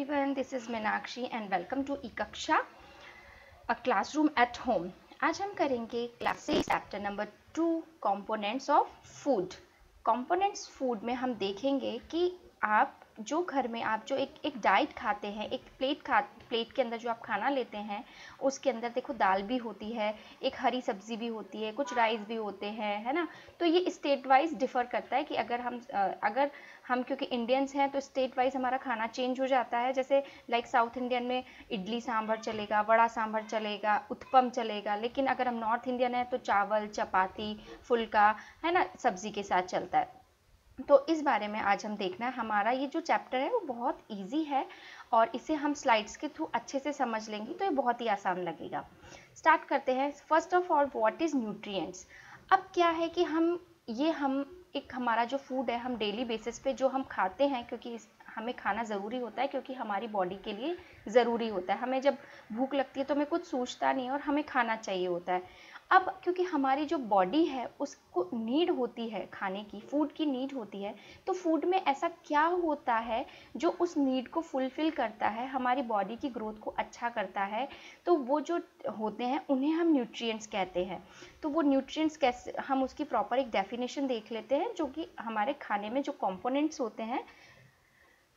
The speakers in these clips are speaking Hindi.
Everyone, this is Meenakshi and welcome to E-Kaksha, a classroom at home. आज हम करेंगे class 6 chapter number 2 components of food. Components food में हम देखेंगे कि आप जो घर में आप जो एक डाइट खाते हैं, एक प्लेट के अंदर जो आप खाना लेते हैं उसके अंदर देखो दाल भी होती है, एक हरी सब्जी भी होती है, कुछ राइस भी होते हैं, है ना। तो ये स्टेट वाइज डिफर करता है कि अगर हम क्योंकि इंडियंस हैं तो स्टेट वाइज हमारा खाना चेंज हो जाता है। जैसे लाइक साउथ इंडियन में इडली सांभर चलेगा, वड़ा सांभर चलेगा, उत्पम चलेगा, लेकिन अगर हम नॉर्थ इंडियन हैं तो चावल, चपाती, फुल्का, है ना, सब्जी के साथ चलता है। तो इस बारे में आज हम देखना है। हमारा ये जो चैप्टर है वो बहुत इजी है और इसे हम स्लाइड्स के थ्रू अच्छे से समझ लेंगे तो ये बहुत ही आसान लगेगा। स्टार्ट करते हैं। First of all, what is nutrients. अब क्या है कि हम एक हमारा जो फूड है हम डेली बेसिस पे जो हम खाते हैं, क्योंकि हमें खाना ज़रूरी होता है क्योंकि हमारी बॉडी के लिए ज़रूरी होता है। हमें जब भूख लगती है तो हमें कुछ सूझता नहीं है और हमें खाना चाहिए होता है। अब क्योंकि हमारी जो बॉडी है उसको नीड होती है खाने की, फूड की नीड होती है, तो फूड में ऐसा क्या होता है जो उस नीड को फुलफिल करता है, हमारी बॉडी की ग्रोथ को अच्छा करता है, तो वो जो होते हैं उन्हें हम न्यूट्रिएंट्स कहते हैं। तो वो न्यूट्रिएंट्स कैसे, हम उसकी प्रॉपर एक डेफिनेशन देख लेते हैं जो कि हमारे खाने में जो कंपोनेंट्स होते हैं।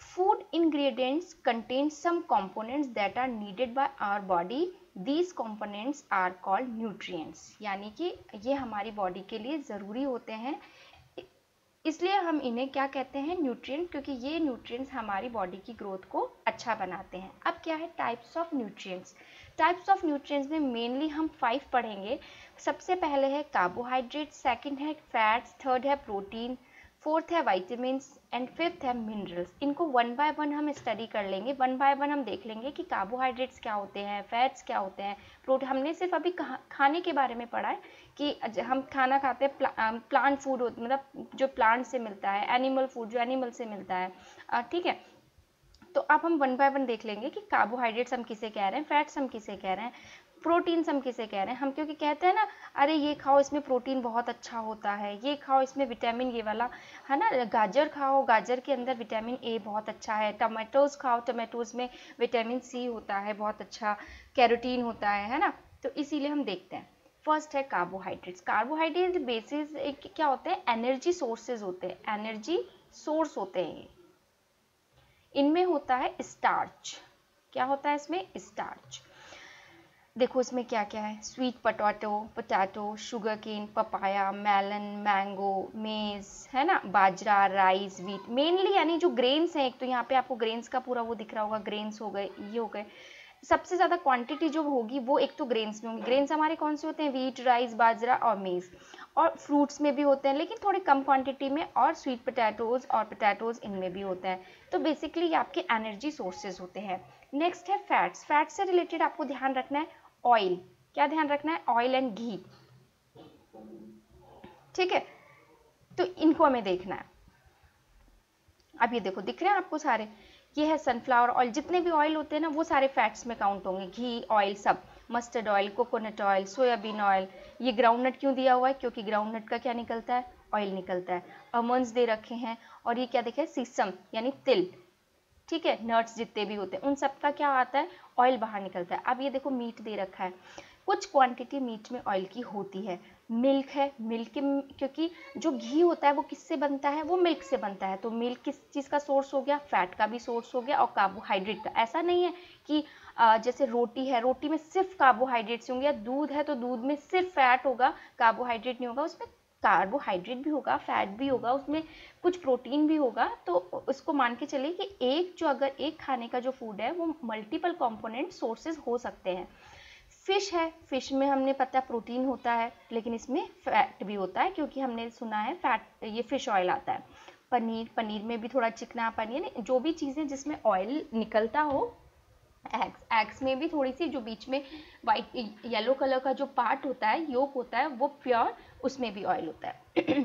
Food ingredients contain some components that are needed by our body. These components are called nutrients. यानी कि ये हमारी बॉडी के लिए ज़रूरी होते हैं, इसलिए हम इन्हें क्या कहते हैं, न्यूट्रिएंट, क्योंकि ये न्यूट्रिएंट्स हमारी बॉडी की ग्रोथ को अच्छा बनाते हैं। अब क्या है types of nutrients. Types of nutrients में मेनली हम 5 पढ़ेंगे। सबसे पहले है कार्बोहाइड्रेट, सेकंड है फैट्स, थर्ड है प्रोटीन, फोर्थ है वाइटामिन्स एंड फिफ्थ है मिनरल्स। इनको वन बाय वन हम स्टडी कर लेंगे। वन बाय वन हम देख लेंगे कि कार्बोहाइड्रेट्स क्या होते हैं, फैट्स क्या होते हैं, प्रोटीन। हमने सिर्फ अभी खाने के बारे में पढ़ा है कि हम खाना खाते हैं, प्लांट फूड मतलब जो प्लांट से मिलता है, एनिमल फूड जो एनिमल से मिलता है, ठीक है। तो अब हम वन बाय वन देख लेंगे कि कार्बोहाइड्रेट्स हम किसे कह रहे हैं, फैट्स हम किसे कह रहे हैं, प्रोटीन्स हम किसे कह रहे हैं। हम क्योंकि कहते हैं ना, अरे ये खाओ इसमें प्रोटीन बहुत अच्छा होता है, ये खाओ इसमें विटामिन ये वाला, है ना, गाजर खाओ, गाजर के अंदर विटामिन ए बहुत अच्छा है, टमाटोज खाओ, टमाटोज में विटामिन सी होता है बहुत अच्छा, कैरोटीन होता है ना। तो इसीलिए हम देखते हैं। फर्स्ट है कार्बोहाइड्रेट्स। कार्बोहाइड्रेट बेसिस क्या होते हैं, एनर्जी सोर्सेज होते हैं, एनर्जी सोर्स होते हैं। इनमें होता है स्टार्च। क्या होता है इसमें, स्टार्च। देखो इसमें क्या क्या है, sweet potato, sugar cane, papaya, melon, mango, maize, है ना, बाजरा, राइस, व्हीट, मेनली यानी जो ग्रेन्स हैं। एक तो यहाँ पे आपको ग्रेन्स का पूरा वो दिख रहा होगा, ग्रेन्स हो गए, ये हो गए। सबसे ज़्यादा क्वांटिटी जो होगी वो एक तो ग्रेन्स में होंगी। ग्रेन्स हमारे कौन से होते हैं, व्हीट, राइस, बाजरा और मेज। और फ्रूट्स में भी होते हैं लेकिन थोड़ी कम क्वांटिटी में, और स्वीट पोटैटोज और पोटैटोज इनमें भी होते हैं। तो बेसिकली ये आपके एनर्जी सोर्सेज होते हैं। नेक्स्ट है फैट्स। फैट्स से रिलेटेड आपको ध्यान रखना है ऑयल। क्या ध्यान रखना है, ऑयल एंड घी, ठीक है। तो इनको हमें देखना है। अब ये देखो दिख रहे हैं आपको सारे, ये है सनफ्लावर ऑयल। जितने भी ऑयल होते हैं ना वो सारे फैट्स में काउंट होंगे, घी, ऑयल सब, mustard oil, coconut oil, soybean oil. ये ग्राउंडनट क्यों दिया हुआ है, क्योंकि ग्राउंडनट का क्या निकलता है, ऑयल निकलता है। आलमंड्स दे रखे हैं, और ये क्या देखे, सीसम यानी तिल, ठीक है। नट्स जितने भी होते हैं उन सब का क्या आता है, ऑयल बाहर निकलता है। अब ये देखो मीट दे रखा है, कुछ क्वांटिटी मीट में ऑयल की होती है। मिल्क है, मिल्क क्योंकि जो घी होता है वो किससे बनता है, वो मिल्क से बनता है। तो मिल्क किस चीज़ का सोर्स हो गया, फैट का भी सोर्स हो गया और कार्बोहाइड्रेट का। ऐसा नहीं है कि जैसे रोटी है, रोटी में सिर्फ कार्बोहाइड्रेट्स होंगे, या दूध है तो दूध में सिर्फ फैट होगा, कार्बोहाइड्रेट नहीं होगा। उसमें कार्बोहाइड्रेट भी होगा, फैट भी होगा, उसमें कुछ प्रोटीन भी होगा। तो उसको मान के चलिए कि अगर एक खाने का जो फूड है वो मल्टीपल कंपोनेंट सोर्सेज हो सकते हैं। फिश है, फिश में हमने पता है प्रोटीन होता है लेकिन इसमें फैट भी होता है, क्योंकि हमने सुना है फैट, ये फिश ऑयल आता है। पनीर में भी थोड़ा चिकना पनीर, जो भी चीज़ें जिसमें ऑयल निकलता हो। एग्स में भी थोड़ी सी, जो बीच में वाइट येलो कलर का जो पार्ट होता है, योक होता है, वो प्योर, उसमें भी ऑयल होता है।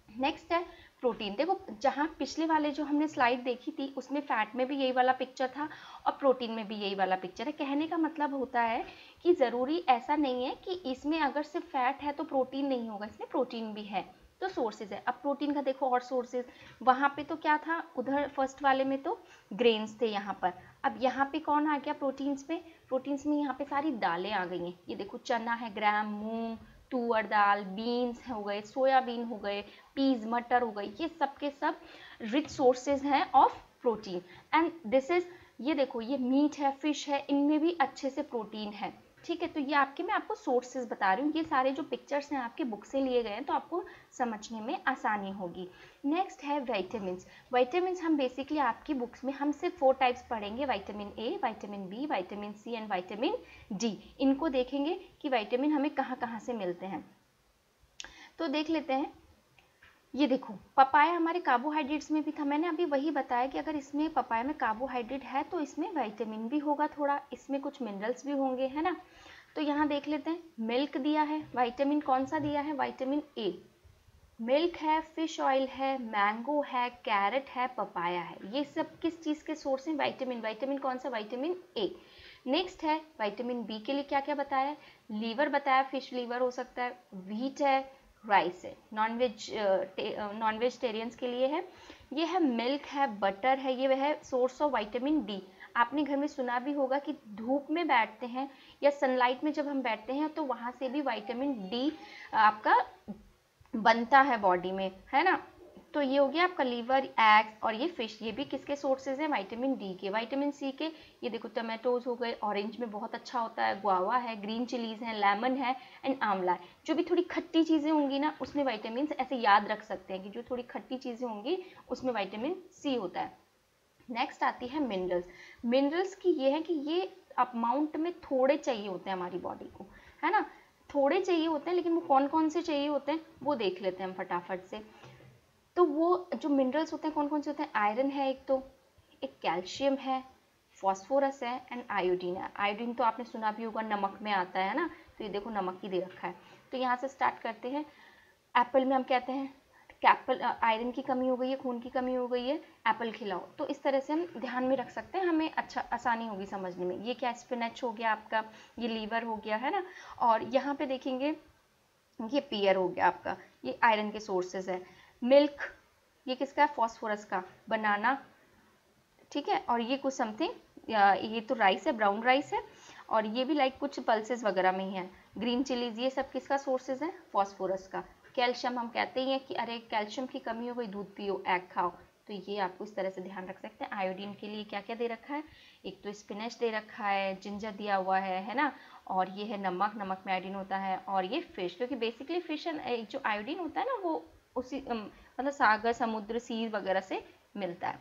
नेक्स्ट है प्रोटीन। देखो जहाँ पिछले वाले जो हमने स्लाइड देखी थी उसमें फैट में भी यही वाला पिक्चर था और प्रोटीन में भी यही वाला पिक्चर है। कहने का मतलब होता है कि ज़रूरी ऐसा नहीं है कि इसमें अगर सिर्फ फैट है तो प्रोटीन नहीं होगा, इसमें प्रोटीन भी है, तो सोर्सेज है। अब प्रोटीन का देखो और सोर्सेज, वहाँ पे तो क्या था, उधर फर्स्ट वाले में तो ग्रेन्स थे यहाँ पर, अब यहाँ पे कौन आ गया प्रोटीन्स में, प्रोटीन्स में यहाँ पे सारी दालें आ गई हैं। ये देखो चना है, ग्राम, मूंग, तुअर दाल, बीन्स हो गए, सोयाबीन हो गए, पीज, मटर हो गए, ये सब के सब रिच सोर्सेज हैं of protein. And this is, ये देखो ये मीट है, फिश है, इनमें भी अच्छे से प्रोटीन है। ठीक है, तो ये आपके, मैं आपको सोर्सेज बता रही हूँ, ये सारे जो पिक्चर्स हैं आपके बुक से लिए गए हैं, तो आपको समझने में आसानी होगी। नेक्स्ट है विटामिन्स। विटामिन्स हम बेसिकली आपकी बुक्स में हम सिर्फ 4 टाइप्स पढ़ेंगे, vitamin A, vitamin B, vitamin C and vitamin D. इनको देखेंगे कि विटामिन हमें कहाँ कहाँ से मिलते हैं। तो देख लेते हैं, ये देखो पपाया हमारे कार्बोहाइड्रेट्स में भी था, मैंने अभी वही बताया कि अगर इसमें पपाया में कार्बोहाइड्रेट है तो इसमें विटामिन भी होगा थोड़ा, इसमें कुछ मिनरल्स भी होंगे, है ना। तो यहाँ देख लेते हैं, मिल्क दिया है, विटामिन कौन सा दिया है, विटामिन ए, मिल्क है, फिश ऑयल है, मैंगो है, कैरेट है, पपाया है, ये सब किस चीज़ के सोर्स हैं, विटामिन। विटामिन कौन सा, विटामिन ए। नेक्स्ट है विटामिन बी के लिए क्या क्या बताया, लीवर बताया, फिश लीवर हो सकता है, व्हीट है, राइस है, नॉन वेजिटेरियंस के लिए है, ये है मिल्क है, बटर है, ये है सोर्स ऑफ विटामिन डी। आपने घर में सुना भी होगा कि धूप में बैठते हैं या सनलाइट में जब हम बैठते हैं तो वहाँ से भी विटामिन डी आपका बनता है बॉडी में, है ना। तो ये हो गया आपका लीवर, एग्स, और ये फिश, ये भी किसके सोर्सेज हैं, विटामिन डी के। विटामिन सी के, ये देखो टमाटोज हो गए, ऑरेंज में बहुत अच्छा होता है, गुआवा है, ग्रीन चिलीज है, लेमन है एंड आंवला है। जो भी थोड़ी खट्टी चीज़ें होंगी ना उसमें विटामिन ऐसे याद रख सकते हैं कि जो थोड़ी खट्टी चीज़ें होंगी उसमें विटामिन सी होता है। नेक्स्ट आती है मिनरल्स। मिनरल्स की ये है कि ये अमाउंट में थोड़े चाहिए होते हैं हमारी बॉडी को, है ना, थोड़े चाहिए होते हैं, लेकिन वो कौन कौन से चाहिए होते हैं वो देख लेते हैं हम फटाफट से। तो वो जो मिनरल्स होते हैं कौन कौन से होते हैं, आयरन है एक, तो एक कैल्शियम है, फॉस्फोरस है एंड आयोडीन है। आयोडीन तो आपने सुना भी होगा, नमक में आता है ना, तो ये देखो नमक ही दे रखा है। तो यहाँ से स्टार्ट करते हैं। एप्पल में हम कहते हैं कैपल, आयरन की कमी हो गई है, खून की कमी हो गई है, एप्पल खिलाओ। तो इस तरह से हम ध्यान में रख सकते हैं, हमें अच्छा आसानी होगी समझने में। ये क्या, स्पिनच हो गया आपका, ये लीवर हो गया, है ना। और यहाँ पे देखेंगे ये पियर हो गया आपका, ये आयरन के सोर्सेज है। मिल्क, ये किसका है, फॉस्फोरस का। बनाना, ठीक है, और ये कुछ समथिंग, ये तो राइस है, ब्राउन राइस है, और ये भी लाइक कुछ पल्सेस वगैरह में ही है। ग्रीन चिलीज, ये सब किसका सोर्सेज है, फॉस्फोरस का। कैल्शियम, हम कहते ही हैं कि अरे कैल्शियम की कमी हो गई, दूध पियो, एग खाओ, तो ये आपको इस तरह से ध्यान रख सकते हैं। आयोडीन के लिए क्या क्या दे रखा है, एक तो स्पिनच दे रखा है, जिंजर दिया हुआ है ना, और ये है नमक, नमक में आयोडीन होता है, और ये फिश, क्योंकि बेसिकली फिश जो आयोडीन होता है ना वो उसी मतलब सागर, समुद्र, सी वगैरह से मिलता है।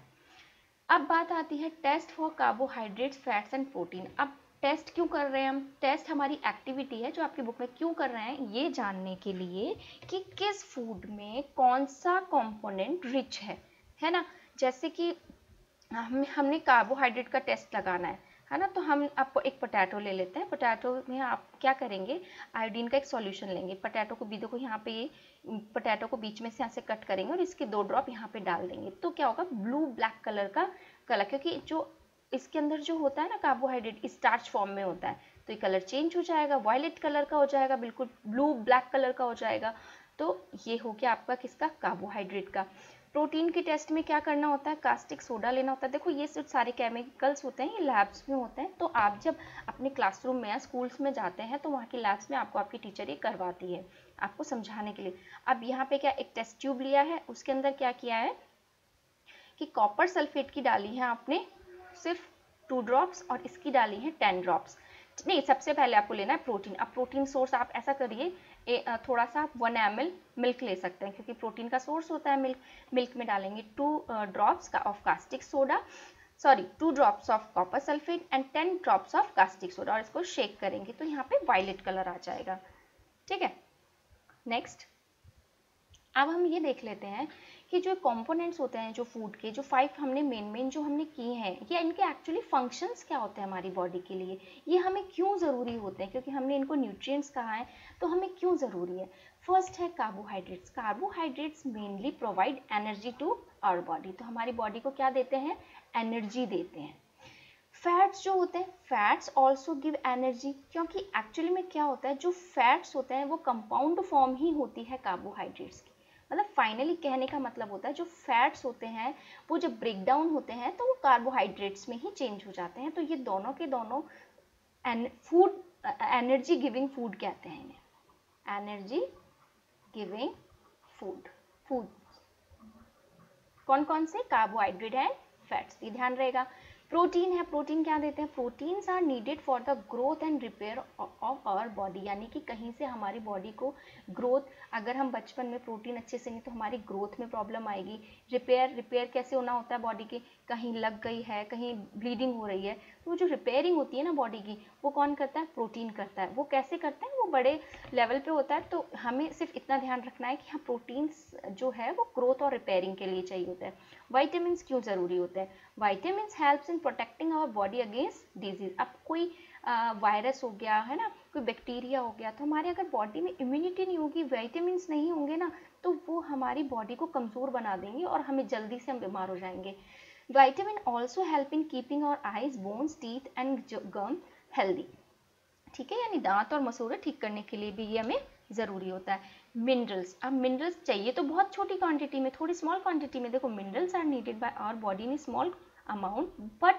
अब बात आती है test for carbohydrates, fats and protein. अब टेस्ट क्यों कर रहे हैं हम, टेस्ट हमारी एक्टिविटी है जो आपकी बुक में क्यों कर रहे हैं, ये जानने के लिए कि किस फूड में कौन सा कंपोनेंट रिच है ना। जैसे कि हमने कार्बोहाइड्रेट का टेस्ट लगाना है ना, तो हम आपको एक पोटैटो ले लेते हैं। पोटैटो में आप क्या करेंगे, आयोडीन का एक सॉल्यूशन लेंगे, पोटैटो को भी देखो यहाँ पे, पोटैटो को बीच में से यहाँ से कट करेंगे और इसके 2 ड्रॉप यहाँ पे डाल देंगे, तो क्या होगा, ब्लू ब्लैक कलर का कलर, क्योंकि जो इसके अंदर जो होता है ना कार्बोहाइड्रेट स्टार्च फॉर्म में होता है, तो ये कलर चेंज हो जाएगा, वायलेट कलर का हो जाएगा, बिल्कुल ब्लू ब्लैक कलर का हो जाएगा। तो ये हो गया आपका किसका, कार्बोहाइड्रेट का। प्रोटीन के टेस्ट में क्या करना होता है, कास्टिक सोडा लेना होता है। देखो ये सिर्फ सारे केमिकल्स होते हैं, ये लैब्स में होते हैं, तो आप जब अपने क्लासरूम में या स्कूल्स में जाते हैं तो वहाँ की लैब्स में आपको आपकी टीचर ये करवाती है आपको समझाने के लिए। अब यहाँ पे क्या, एक टेस्ट ट्यूब लिया है, उसके अंदर क्या किया है कि कॉपर सल्फेट की डाली है आपने सिर्फ 2 ड्रॉप्स, और इसकी डाली है 10 ड्रॉप्स। नहीं, सबसे पहले आपको लेना है प्रोटीन। अब प्रोटीन सोर्स आप ऐसा करिए, थोड़ा सा 1 ml मिल्क ले सकते हैं, क्योंकि प्रोटीन का सोर्स होता है मिल्क। मिल्क में डालेंगे 2 drops of caustic soda, 2 drops of copper sulphate and 10 drops of caustic soda, और इसको शेक करेंगे तो यहाँ पे वायलेट कलर आ जाएगा। ठीक है, नेक्स्ट अब हम ये देख लेते हैं कि जो कंपोनेंट्स होते हैं जो फूड के, जो 5 हमने मेन जो हमने किए हैं, ये इनके एक्चुअली फंक्शंस क्या होते हैं हमारी बॉडी के लिए, ये हमें क्यों ज़रूरी होते हैं, क्योंकि हमने इनको न्यूट्रिएंट्स कहा है, तो हमें क्यों ज़रूरी है। फर्स्ट है carbohydrates. Carbohydrates mainly provide energy to our body, तो हमारी बॉडी को क्या देते हैं, एनर्जी देते हैं। फैट्स जो होते हैं, फैट्स ऑल्सो गिव एनर्जी, क्योंकि एक्चुअली में क्या होता है, जो फैट्स होते हैं वो कंपाउंड फॉर्म ही होती है कार्बोहाइड्रेट्स की। मतलब फाइनली कहने का मतलब होता है जो फैट्स होते हैं वो जब ब्रेक डाउन होते हैं तो वो कार्बोहाइड्रेट्स में ही चेंज हो जाते हैं। तो ये दोनों के दोनों फूड एनर्जी गिविंग फूड कहते हैं इन्हें, एनर्जी गिविंग फूड। फूड कौन कौन से? कार्बोहाइड्रेट एंड फैट्स, ये ध्यान रहेगा। प्रोटीन है, प्रोटीन क्या देते हैं? Proteins are needed for the growth and repair of our body, यानी कि कहीं से हमारी बॉडी को ग्रोथ, अगर हम बचपन में प्रोटीन अच्छे से नहीं तो हमारी ग्रोथ में प्रॉब्लम आएगी। रिपेयर कैसे होना होता है बॉडी की? कहीं लग गई है, कहीं ब्लीडिंग हो रही है, तो वो जो रिपेयरिंग होती है ना बॉडी की, वो कौन करता है? प्रोटीन करता है। वो कैसे करता है? वो बड़े लेवल पे होता है। तो हमें सिर्फ इतना ध्यान रखना है कि हाँ प्रोटीन्स जो है वो ग्रोथ और रिपेयरिंग के लिए चाहिए होता है। वाइटामिन क्यों जरूरी होते हैं? Vitamin helps in protecting our body against disease. अब कोई वायरस हो गया है ना, कोई बैक्टीरिया हो गया, तो हमारे अगर बॉडी में इम्यूनिटी नहीं होगी, विटामिन नहीं होंगे ना, तो वो हमारी बॉडी को कमजोर बना देंगे और हमें जल्दी से हम बीमार हो जाएंगे। Vitamin also help in keeping our eyes, bones, teeth and gum healthy. ठीक है, यानी दांत और मसूड़े ठीक करने के लिए भी ये हमें जरूरी होता है। मिनरल्स, अब मिनरल्स चाहिए तो बहुत छोटी क्वांटिटी में, थोड़ी स्मॉल क्वांटिटी में। देखो minerals are needed by our body in small amount but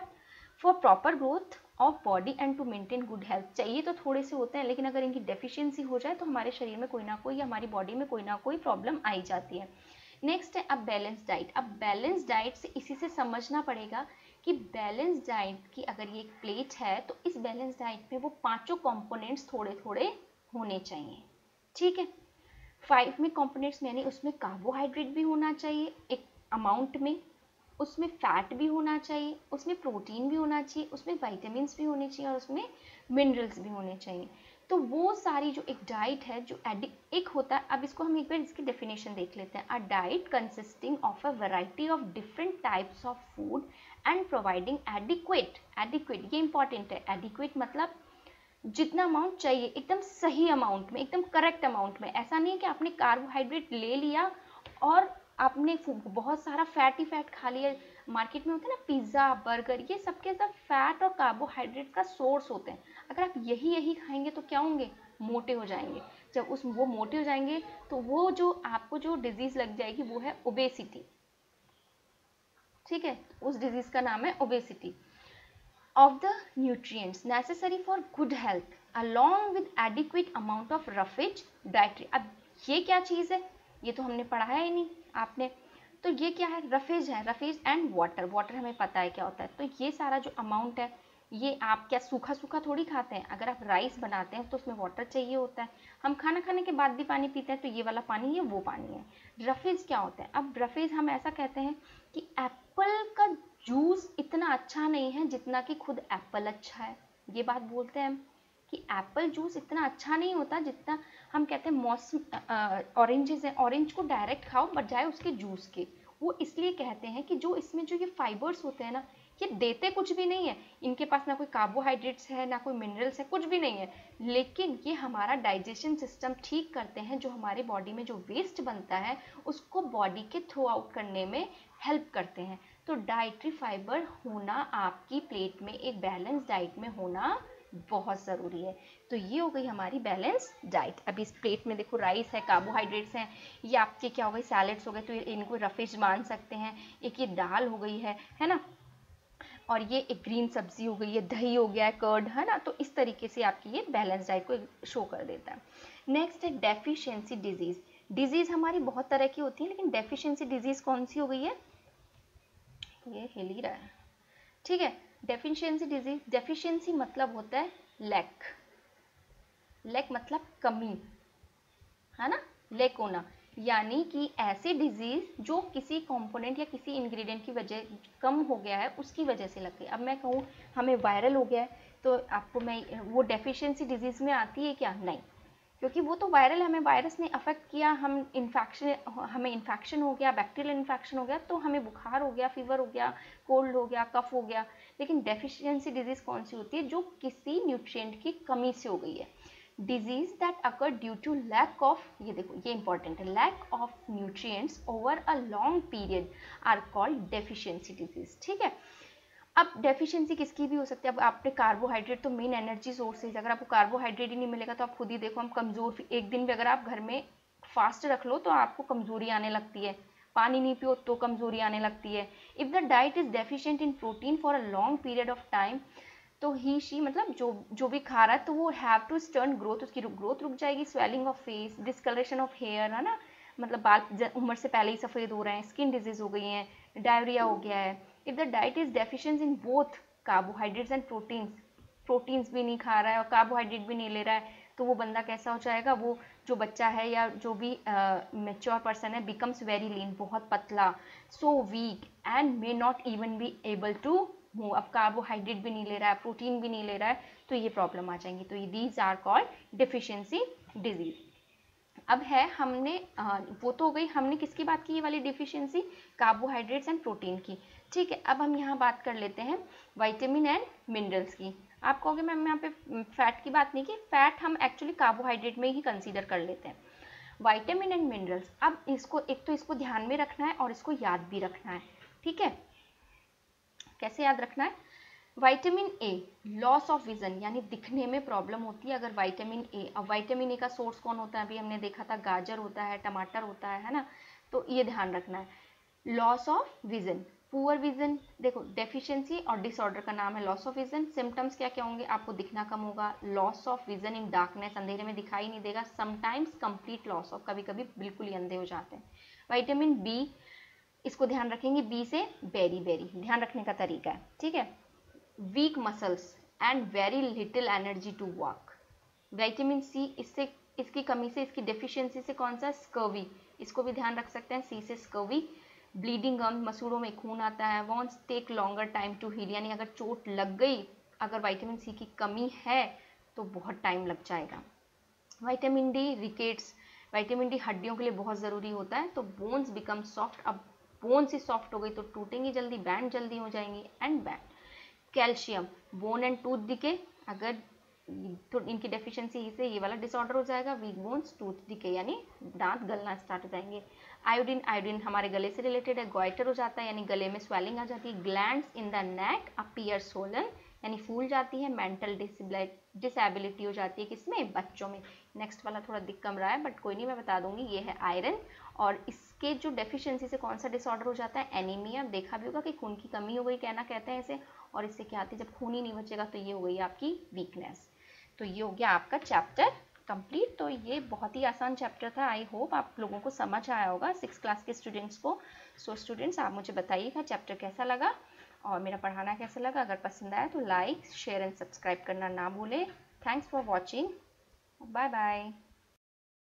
for proper growth of body and to maintain good health. चाहिए तो थोड़े से होते हैं, लेकिन अगर इनकी डेफिशिएंसी हो जाए तो हमारे शरीर में कोई ना कोई, हमारी बॉडी में कोई ना कोई प्रॉब्लम आई जाती है। नेक्स्ट है अब बैलेंस डाइट। अब बैलेंस डाइट से इसी से समझना पड़ेगा कि बैलेंस डाइट की अगर ये एक प्लेट है तो इस बैलेंस डाइट में वो पांचों कंपोनेंट्स थोड़े थोड़े होने चाहिए। ठीक है, 5 में कंपोनेंट्स में, यानी उसमें कार्बोहाइड्रेट भी होना चाहिए एक अमाउंट में, उसमें फैट भी होना चाहिए, उसमें प्रोटीन भी होना चाहिए, उसमें विटामिन भी होने चाहिए और उसमें मिनरल्स भी होने चाहिए। तो वो सारी जो एक डाइट है जो एक होता है, अब इसको हम एक बार इसकी डेफिनेशन देख लेते हैं। A diet consisting of a variety of different types of food and providing adequate, ये इंपॉर्टेंट है। एडिक्वेट मतलब जितना अमाउंट चाहिए एकदम सही अमाउंट में, एकदम करेक्ट अमाउंट में। ऐसा नहीं है कि आपने कार्बोहाइड्रेट ले लिया और आपने बहुत सारा फैट ही फैट खा लिया। मार्केट में होता है ना पिज्ज़ा, बर्गर, ये सबके सब फैट और कार्बोहाइड्रेट का सोर्स होते हैं। अगर आप यही खाएंगे तो क्या होंगे? मोटे हो जाएंगे। जब वो मोटे हो जाएंगे तो वो जो आपको जो डिजीज लग जाएगी वो है ओबेसिटी। ठीक है, उस डिजीज का नाम है obesity. of the nutrients necessary for good health along with adequate amount of roughage dietary। अब ये क्या चीज़ है? ये तो हमने पढ़ा है ही नहीं आपने। तो ये क्या है? रफेज है, रफेज एंड वाटर। वाटर हमें पता है क्या होता है। तो ये सारा जो अमाउंट है, ये आप क्या सूखा सूखा थोड़ी खाते हैं। अगर आप राइस बनाते हैं तो उसमें वाटर चाहिए होता है। हम खाना खाने के बाद भी पानी पीते हैं, तो ये वाला पानी है, वो पानी है। रफेज क्या होता है? अब रफेज हम ऐसा कहते हैं कि एप्पल का जूस इतना अच्छा नहीं है जितना कि खुद एप्पल अच्छा है। ये बात बोलते हैं हम कि एप्पल जूस इतना अच्छा नहीं होता जितना हम कहते हैं मौसम ऑरेंजेस है, ऑरेंज को डायरेक्ट खाओ बजाय उसके जूस के। वो इसलिए कहते हैं कि जो इसमें जो ये फाइबर्स होते हैं ना, ये देते कुछ भी नहीं है। इनके पास ना कोई कार्बोहाइड्रेट्स है, ना कोई मिनरल्स है, कुछ भी नहीं है, लेकिन ये हमारा डाइजेशन सिस्टम ठीक करते हैं। जो हमारे बॉडी में जो वेस्ट बनता है उसको बॉडी के थ्रू आउट करने में हेल्प करते हैं। तो डाइटरी फाइबर होना आपकी प्लेट में, एक बैलेंस डाइट में होना बहुत ज़रूरी है। तो ये हो गई हमारी बैलेंस डाइट। अभी इस प्लेट में देखो राइस है, कार्बोहाइड्रेट्स हैं, ये आपके क्या हो गए? सैलेड्स हो गए, तो इनको रफेज मान सकते हैं। एक ये दाल हो गई है ना, और ये एक ग्रीन सब्जी हो गई है, दही हो गया है, कर्ड है ना। तो इस तरीके से आपकी ये बैलेंस डाइट को शो कर देता है। नेक्स्ट है डेफिशिएंसी डिजीज। डिजीज हमारी बहुत तरह की होती है, लेकिन डेफिशिएंसी डिजीज कौन सी हो गई है? ये हिल ही रहा है। ठीक है, डेफिशिएंसी डिजीज, डेफिशिएंसी मतलब होता है लैक। लैक मतलब कमी, है ना, लैक होना। यानी कि ऐसे डिजीज जो किसी कंपोनेंट या किसी इंग्रेडिएंट की वजह कम हो गया है, उसकी वजह से लग गई। अब मैं कहूँ हमें वायरल हो गया है, तो आपको मैं वो डेफिशिएंसी डिजीज में आती है क्या? नहीं, क्योंकि वो तो वायरल है, हमें वायरस ने अफेक्ट किया, हमें इन्फेक्शन हो गया, बैक्टीरियल इन्फेक्शन हो गया, तो हमें बुखार हो गया, फीवर हो गया, कोल्ड हो गया, कफ हो गया। लेकिन डेफिशिएंसी डिजीज कौन सी होती है? जो किसी न्यूट्रिएंट की कमी से हो गई है। Disease that occur due to lack of, ये देखो ये इंपॉर्टेंट है, lack of nutrients over a long period are called deficiency disease. ठीक है, अब डेफिशिएंसी किसकी भी हो सकती है। अब आपने कार्बोहाइड्रेट तो मेन एनर्जी सोर्स है, अगर आपको कार्बोहाइड्रेट ही नहीं मिलेगा तो आप खुद ही देखो हम कमजोर। एक दिन भी अगर आप घर में फास्ट रख लो तो आपको कमजोरी आने लगती है, पानी नहीं पियो तो कमजोरी आने लगती है। If the diet is deficient in protein for a long period of time, तो ही शी मतलब जो भी खा रहा है तो वो हैव टू स्टर्न ग्रोथ, उसकी ग्रोथ रुक जाएगी, swelling of face, discolouration of hair, है ना, मतलब बाल उम्र से पहले ही सफ़ेद हो रहे हैं, स्किन डिजीज हो गई है, डायरिया हो गया है। If the diet is deficient in both carbohydrates and proteins, proteins भी नहीं खा रहा है और कार्बोहाइड्रेट भी नहीं ले रहा है, तो वो बंदा कैसा हो जाएगा, वो जो बच्चा है या जो भी मेच्योर पर्सन है, बिकम्स वेरी लीन, बहुत पतला, so weak and may not even be able to move. अब कार्बोहाइड्रेट भी नहीं ले रहा है, प्रोटीन भी नहीं ले रहा है, तो ये प्रॉब्लम आ जाएंगी। तो these are called deficiency disease. अब है हमने वो तो हो गई, हमने किसकी बात की, ये वाली डिफिशियंसी कार्बोहाइड्रेट्स एंड प्रोटीन की। ठीक है, अब हम यहाँ बात कर लेते हैं विटामिन एंड मिनरल्स की। आप कहोगे मैम यहाँ पे फैट की बात नहीं की, फैट हम एक्चुअली कार्बोहाइड्रेट में ही कंसीडर कर लेते हैं। विटामिन एंड मिनरल्स, अब इसको एक तो इसको ध्यान में रखना है और इसको याद भी रखना है। ठीक है, कैसे याद रखना है? Vitamin A, loss of vision, यानी दिखने में प्रॉब्लम होती है अगर विटामिन ए। अब विटामिन ए का सोर्स कौन होता है, अभी हमने देखा था गाजर होता है, टमाटर होता है ना, तो ये ध्यान रखना है। Loss of vision, poor vision, देखो डेफिशिएंसी और डिसऑर्डर का नाम है लॉस ऑफ विजन। सिम्टम्स क्या क्या होंगे, आपको दिखना कम होगा, loss of vision in darkness, अंधेरे में दिखाई नहीं देगा, समटाइम्स कंप्लीट लॉस ऑफ, कभी कभी बिल्कुल ही अंधे हो जाते हैं। विटामिन बी, इसको ध्यान रखेंगे, बी से बेरी बेरी, ध्यान रखने का तरीका है। ठीक है, weak muscles and very little energy to walk. Vitamin C, इससे इसकी कमी से, इसकी डेफिशिएंसी से कौन सा, स्कर्वी, इसको भी ध्यान रख सकते हैं, सी से स्कर्वी। ब्लीडिंग गम, मसूड़ों में खून आता है। Wounds take longer time to heal, यानी अगर चोट लग गई, अगर विटामिन सी की कमी है तो बहुत टाइम लग जाएगा। Vitamin D, rickets, vitamin D हड्डियों के लिए बहुत ज़रूरी होता है, तो बोन्स बिकम सॉफ्ट, अब बोन्स ही सॉफ्ट हो गई तो टूटेंगी जल्दी, बैंड जल्दी हो जाएंगी, and band. Calcium, bone and tooth decay, अगर तो इनकी डेफिशिएंसी से ये वाला डिसऑर्डर हो जाएगा, वीक बोन्स, टूथ डिके, यानी दांत गलना स्टार्ट हो जाएंगे। आयोडीन, आयोडीन हमारे गले से रिलेटेड है, गॉइटर हो जाता है, यानी गले में स्वेलिंग आ जाती है। Glands in the neck appear Solan, यानी फूल जाती है। मेंटल डिसेबिलिटी हो जाती है, किसमें, बच्चों में। नेक्स्ट वाला थोड़ा दिख कम रहा है बट कोई नहीं, मैं बता दूंगी, ये है आयरन, और इसके जो डेफिशिएंसी से कौन सा डिसऑर्डर हो जाता है, एनीमिया। देखा भी होगा कि खून की कमी हो गई, कहना कहते हैं इसे, और इससे क्या आती है, जब खून ही नहीं बचेगा तो ये हो गई आपकी वीकनेस। तो ये हो गया आपका चैप्टर कंप्लीट। तो ये बहुत ही आसान चैप्टर था, आई होप आप लोगों को समझ आया होगा, 6th क्लास के स्टूडेंट्स को। सो स्टूडेंट्स, आप मुझे बताइएगा चैप्टर कैसा लगा और मेरा पढ़ाना कैसा लगा। अगर पसंद आया तो लाइक, शेयर एंड सब्सक्राइब करना ना भूलें। Thanks for watching, bye bye.